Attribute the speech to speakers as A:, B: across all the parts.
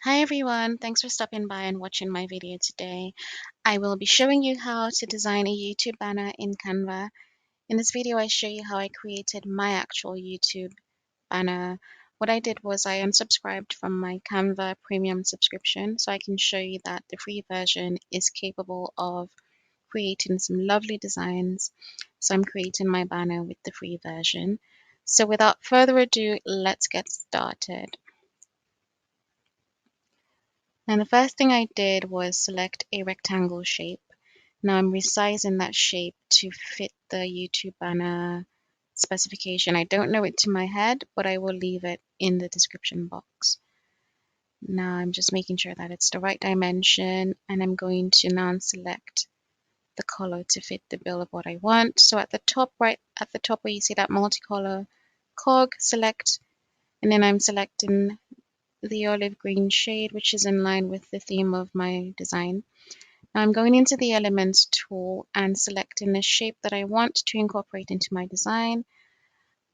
A: Hi everyone, thanks for stopping by and watching my video today. I will be showing you how to design a YouTube banner in Canva. In this video, I show you how I created my actual YouTube banner. What I did was I unsubscribed from my Canva premium subscription so I can show you that the free version is capable of creating some lovely designs. So I'm creating my banner with the free version. So without further ado, let's get started. And the first thing I did was select a rectangle shape. Now I'm resizing that shape to fit the YouTube banner specification. I don't know it to my head, but I will leave it in the description box. Now I'm just making sure that it's the right dimension, and I'm going to now select the color to fit the bill of what I want. So at the top, right at the top where you see that multicolor cog, select, and then I'm selecting the olive green shade, which is in line with the theme of my design. Now I'm going into the Elements tool and selecting the shape that I want to incorporate into my design.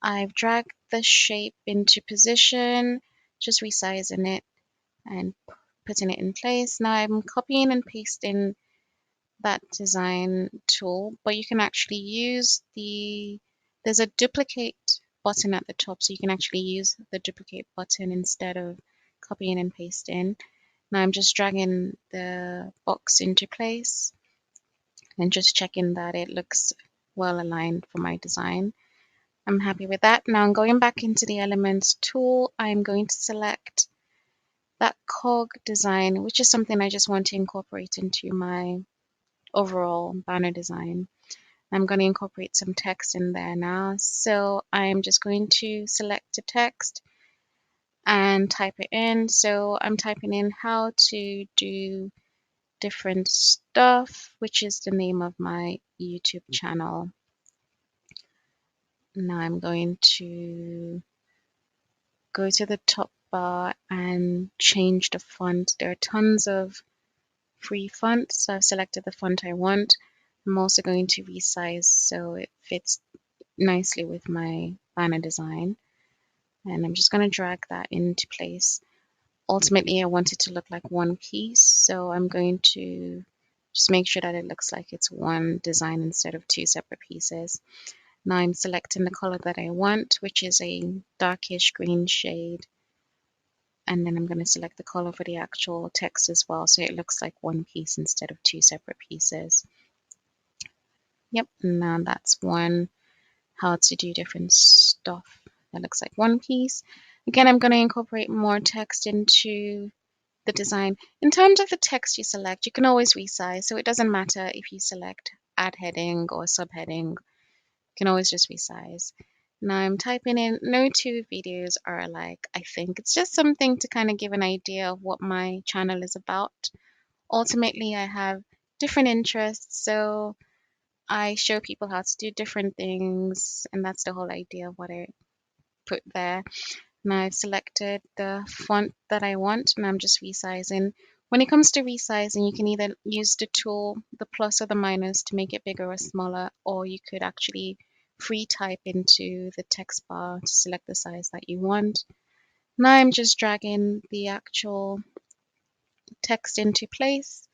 A: I've dragged the shape into position, just resizing it and putting it in place. Now I'm copying and pasting that design tool, but you can actually use there's a duplicate button at the top, so you can actually use the duplicate button instead of copying and pasting. Now I'm just dragging the box into place and just checking that it looks well aligned for my design. I'm happy with that. Now I'm going back into the Elements tool. I'm going to select that cog design, which is something I just want to incorporate into my overall banner design. I'm going to incorporate some text in there now. So I'm just going to select the text and type it in. So I'm typing in how to do different stuff, which is the name of my YouTube channel. Now I'm going to go to the top bar and change the font. There are tons of free fonts, so I've selected the font I want. I'm also going to resize so it fits nicely with my banner design. And I'm just going to drag that into place. Ultimately, I want it to look like one piece, so I'm going to just make sure that it looks like it's one design instead of two separate pieces. Now I'm selecting the color that I want, which is a darkish green shade. And then I'm going to select the color for the actual text as well, so it looks like one piece instead of two separate pieces. Yep, now that's one how to do different stuff that looks like one piece. Again, I'm going to incorporate more text into the design. In terms of the text you select, you can always resize, so it doesn't matter if you select add heading or subheading, you can always just resize. Now I'm typing in, no two videos are alike, I think. It's just something to kind of give an idea of what my channel is about. Ultimately, I have different interests, so I show people how to do different things, and that's the whole idea of what I put there. Now I've selected the font that I want, and I'm just resizing. When it comes to resizing, you can either use the tool, the plus or the minus, to make it bigger or smaller, or you could actually free type into the text bar to select the size that you want. Now I'm just dragging the actual text into place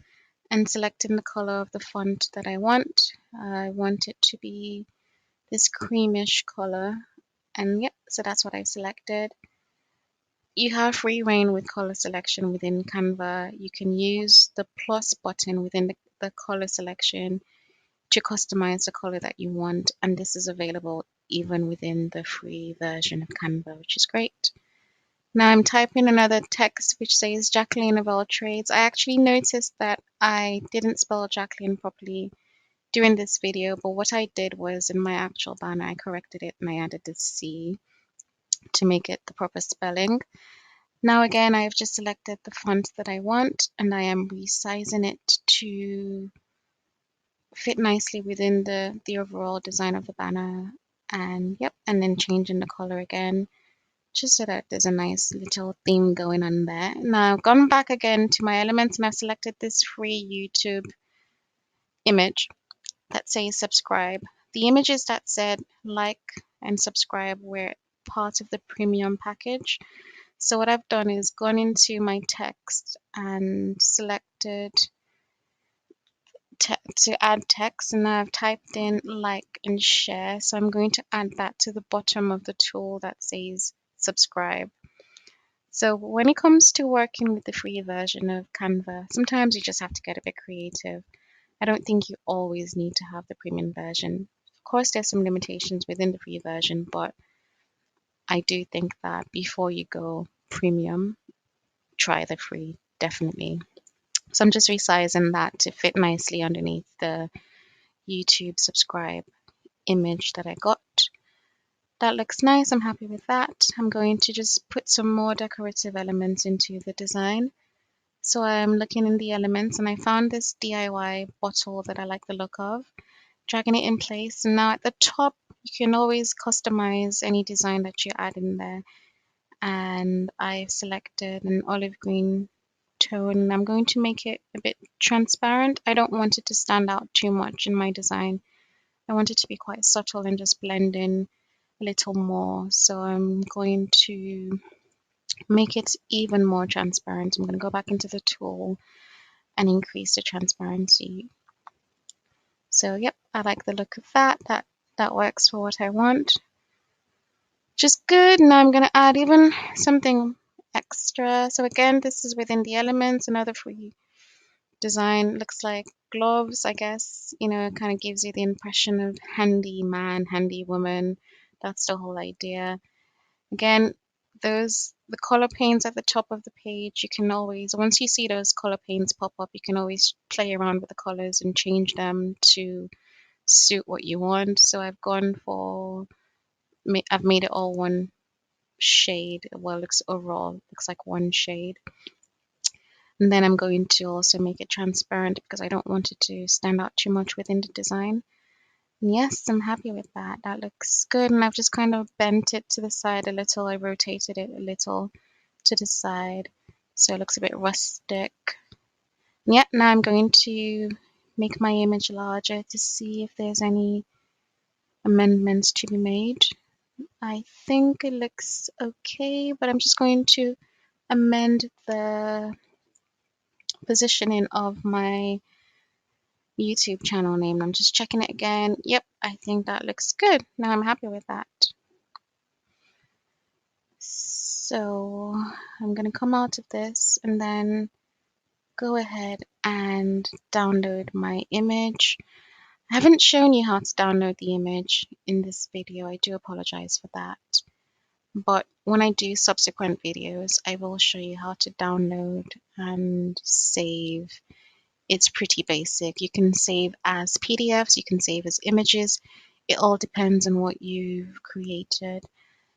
A: and selecting the color of the font that I want. I want it to be this creamish color, and yep, so that's what I've selected. You have free reign with color selection within Canva. You can use the plus button within the color selection to customize the color that you want, and this is available even within the free version of Canva, which is great. Now I'm typing another text which says Jacqueline of all trades. I actually noticed that I didn't spell Jacqueline properly during this video, but what I did was in my actual banner, I corrected it and I added the C to make it the proper spelling. Now again, I've just selected the font that I want, and I am resizing it to fit nicely within the overall design of the banner. And yep, and then changing the color again, just so that there's a nice little theme going on there. Now I've gone back again to my elements and I've selected this free YouTube image that says subscribe. The images that said like and subscribe were part of the premium package. So what I've done is gone into my text and selected to add text, and I've typed in like and share. So I'm going to add that to the bottom of the tool that says subscribe. So when it comes to working with the free version of Canva, sometimes you just have to get a bit creative. I don't think you always need to have the premium version. Of course, there's some limitations within the free version, but I do think that before you go premium, try the free, definitely. So I'm just resizing that to fit nicely underneath the YouTube subscribe image that I got. That looks nice. I'm happy with that. I'm going to just put some more decorative elements into the design. So I'm looking in the elements and I found this DIY bottle that I like the look of, dragging it in place. And now at the top, you can always customize any design that you add in there. And I've selected an olive green tone and I'm going to make it a bit transparent. I don't want it to stand out too much in my design. I want it to be quite subtle and just blend in a little more. So I'm going to make it even more transparent. I'm going to go back into the tool and increase the transparency. So yep, I like the look of that. That works for what I want. Just good. Now I'm going to add even something extra. So again, this is within the elements. Another free design looks like gloves, I guess. You know, it kind of gives you the impression of handy man, handy woman. That's the whole idea. Again, the color panes at the top of the page, you can always, once you see those color panes pop up, you can always play around with the colors and change them to suit what you want. So I've made it all one shade. Well, it looks overall, looks like one shade. And then I'm going to also make it transparent because I don't want it to stand out too much within the design. And yes, I'm happy with that. That looks good. And I've just kind of bent it to the side a little. I rotated it a little to the side so it looks a bit rustic. And yeah, now I'm going to make my image larger to see if there's any amendments to be made. I think it looks okay, but I'm just going to amend the positioning of my YouTube channel name. I'm just checking it again. Yep, I think that looks good. Now I'm happy with that. So I'm going to come out of this and then go ahead and download my image. I haven't shown you how to download the image in this video. I do apologize for that. But when I do subsequent videos, I will show you how to download and save. It's pretty basic. You can save as PDFs, you can save as images. It all depends on what you've created.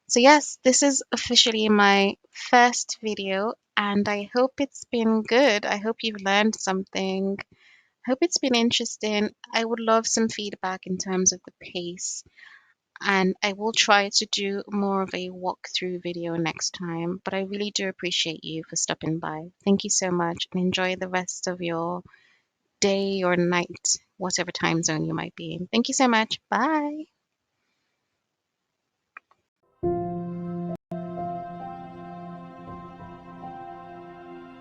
A: So yes, this is officially my first video and I hope it's been good. I hope you've learned something. I hope it's been interesting. I would love some feedback in terms of the pace and I will try to do more of a walkthrough video next time, but I really do appreciate you for stopping by. Thank you so much and enjoy the rest of your day or night, whatever time zone you might be in. Thank you so much. Bye.